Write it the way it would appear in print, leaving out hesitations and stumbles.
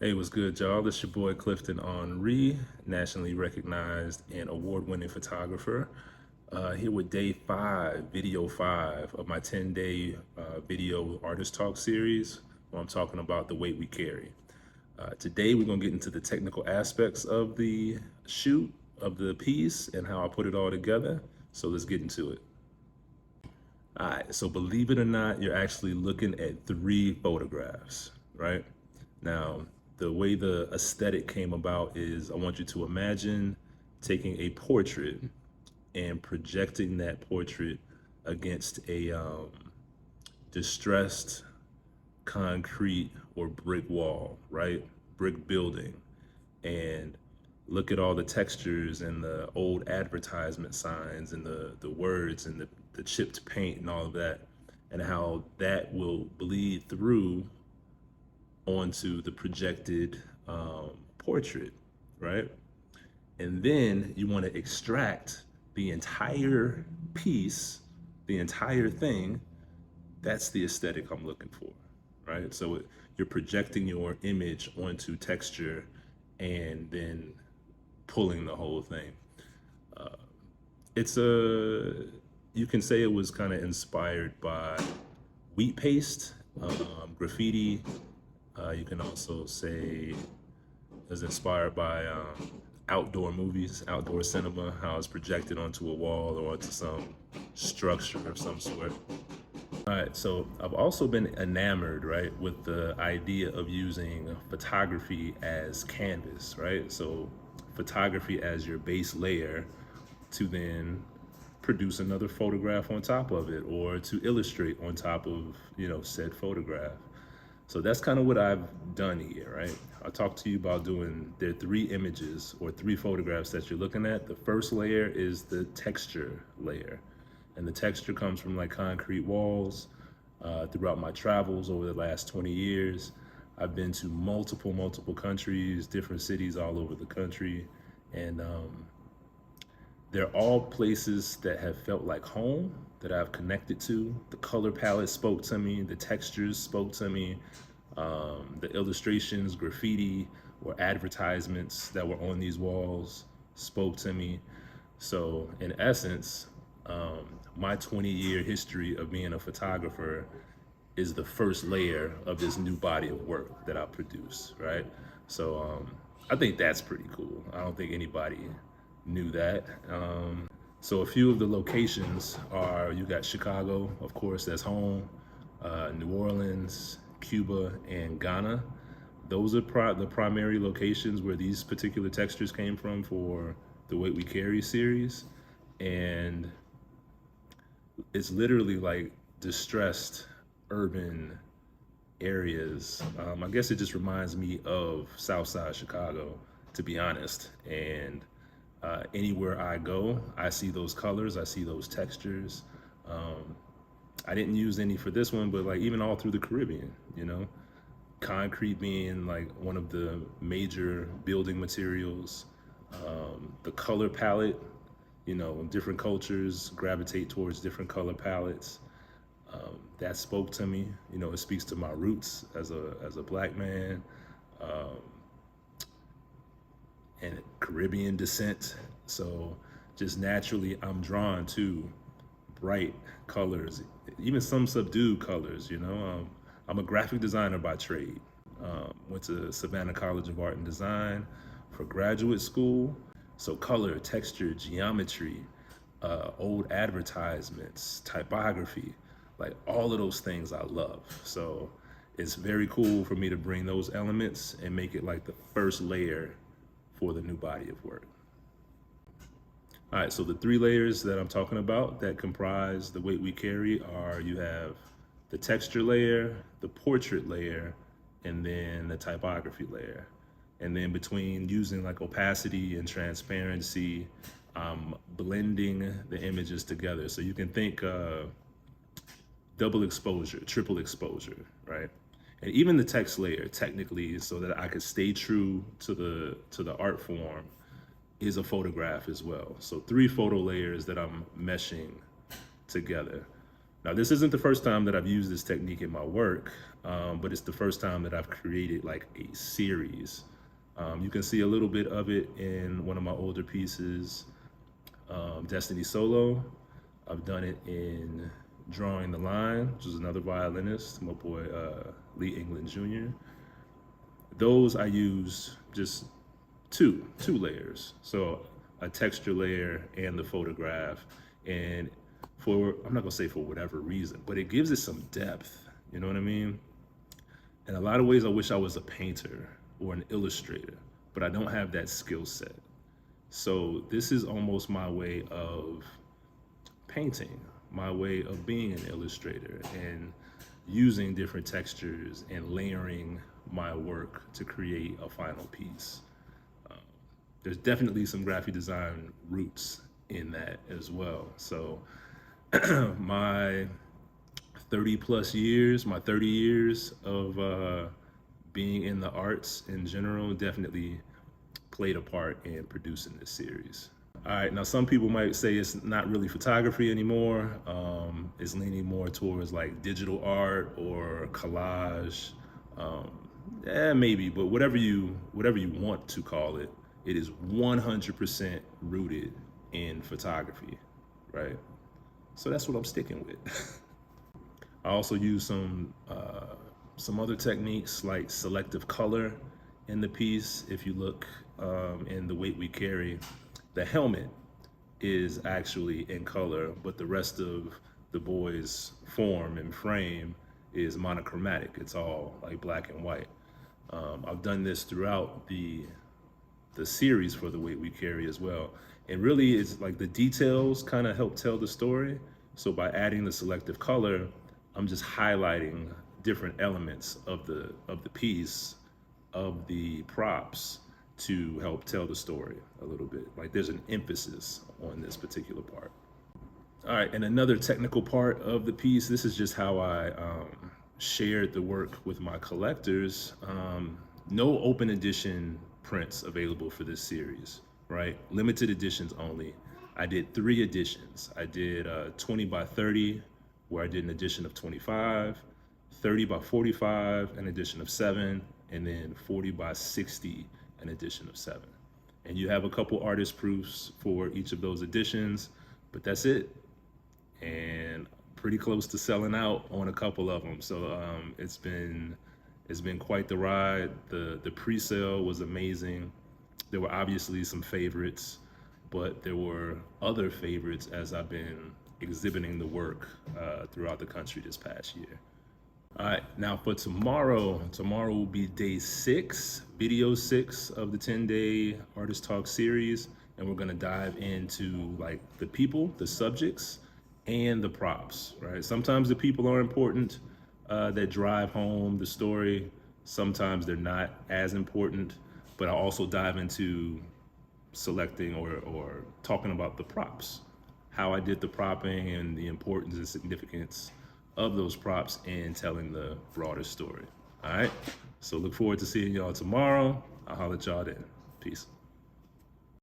Hey, what's good, y'all? This your boy Clifton Henri, nationally recognized and award-winning photographer. Here with day 5, video 5 of my 10-day video artist talk series, where I'm talking about the weight we carry. Today, we're gonna get into the technical aspects of the shoot, of the piece, and how I put it all together. So let's get into it. All right, so believe it or not, you're actually looking at 3 photographs, right? Now, the way the aesthetic came about is I want you to imagine taking a portrait and projecting that portrait against a distressed concrete or brick wall, right? Brick building. And look at all the textures and the old advertisement signs and the words and the chipped paint and all of that, and how that will bleed through onto the projected portrait, right? And then you want to extract the entire piece, the entire thing. That's the aesthetic I'm looking for, right? So you're projecting your image onto texture and then pulling the whole thing. It's you can say it was kind of inspired by wheat paste, graffiti. You can also say it was inspired by outdoor movies, outdoor cinema, how it's projected onto a wall or onto some structure of some sort. All right, so I've also been enamored, right, with the idea of using photography as canvas, right? So photography as your base layer to then produce another photograph on top of it, or to illustrate on top of, said photograph. So that's kind of what I've done here, right? I talked to you about there are 3 images or 3 photographs that you're looking at. The first layer is the texture layer. And the texture comes from like concrete walls. Throughout my travels over the last 20 years, I've been to multiple countries, different cities all over the country. And they're all places that have felt like home, that I've connected to. The color palette spoke to me, the textures spoke to me, the illustrations, graffiti, or advertisements that were on these walls spoke to me. So in essence, my 20-year history of being a photographer is the first layer of this new body of work that I produce, right? So I think that's pretty cool. I don't think anybody knew that. So a few of the locations are, you got Chicago, of course, that's home, New Orleans, Cuba, and Ghana. Those are the primary locations where these particular textures came from for the Weight We Carry series. And it's literally like distressed urban areas. I guess it just reminds me of Southside Chicago, to be honest. And anywhere I go, I see those colors, I see those textures. I didn't use any for this one, but like even all through the Caribbean, concrete being like one of the major building materials. The color palette, different cultures gravitate towards different color palettes. That spoke to me. It speaks to my roots as a black man, and Caribbean descent. So just naturally, I'm drawn to bright colors, even some subdued colors. I'm a graphic designer by trade. Went to Savannah College of Art and Design for graduate school. So color, texture, geometry, old advertisements, typography, like all of those things I love. So it's very cool for me to bring those elements and make it like the first layer for the new body of work. All right, so the 3 layers that I'm talking about that comprise the weight we carry are, you have the texture layer, the portrait layer, and then the typography layer. And then between using like opacity and transparency, blending the images together. So you can think double exposure, triple exposure, right? And even the text layer, technically, so that I could stay true to the art form, is a photograph as well. So 3 photo layers that I'm meshing together. Now, this isn't the first time that I've used this technique in my work, but it's the first time that I've created like a series. You can see a little bit of it in one of my older pieces, Destiny Solo. I've done it in Drawing the Line, which is another violinist, my boy Lee England Jr. Those I use just two layers. So a texture layer and the photograph. And I'm not gonna say for whatever reason, but it gives it some depth, you know what I mean? In a lot of ways, I wish I was a painter or an illustrator, but I don't have that skill set. So this is almost my way of painting, my way of being an illustrator and using different textures and layering my work to create a final piece. There's definitely some graphic design roots in that as well. So my 30 years of being in the arts in general definitely played a part in producing this series. All right, now some people might say it's not really photography anymore. It's leaning more towards like digital art or collage. Maybe, but whatever you want to call it, it is 100% rooted in photography, right? So that's what I'm sticking with. I also use some other techniques like selective color in the piece. If you look in The Weight We Carry, the helmet is actually in color, but the rest of the boy's form and frame is monochromatic. It's all like black and white. I've done this throughout the series for The Weight We Carry as well. And really it's like the details kind of help tell the story. So by adding the selective color, I'm just highlighting different elements of the piece, of the props, to help tell the story a little bit. Like there's an emphasis on this particular part. All right, and another technical part of the piece, this is just how I shared the work with my collectors. No open edition prints available for this series, right? Limited editions only. I did 3 editions. I did 20 by 30, where I did an edition of 25, 30 by 45, an edition of 7, and then 40 by 60, an edition of 7. And you have a couple artist proofs for each of those editions, but that's it. And pretty close to selling out on a couple of them. So it's been quite the ride. The pre-sale was amazing. There were obviously some favorites, but there were other favorites as I've been exhibiting the work throughout the country this past year. All right, now for tomorrow will be day 6, video 6 of the 10-day Artist Talk series. And we're gonna dive into like the people, the subjects, and the props, right? Sometimes the people are important, that drive home the story. Sometimes they're not as important, but I'll also dive into selecting or talking about the props, how I did the propping and the importance and significance of those props in telling the broader story. All right, so look forward to seeing y'all tomorrow. I'll holler at y'all then. Peace.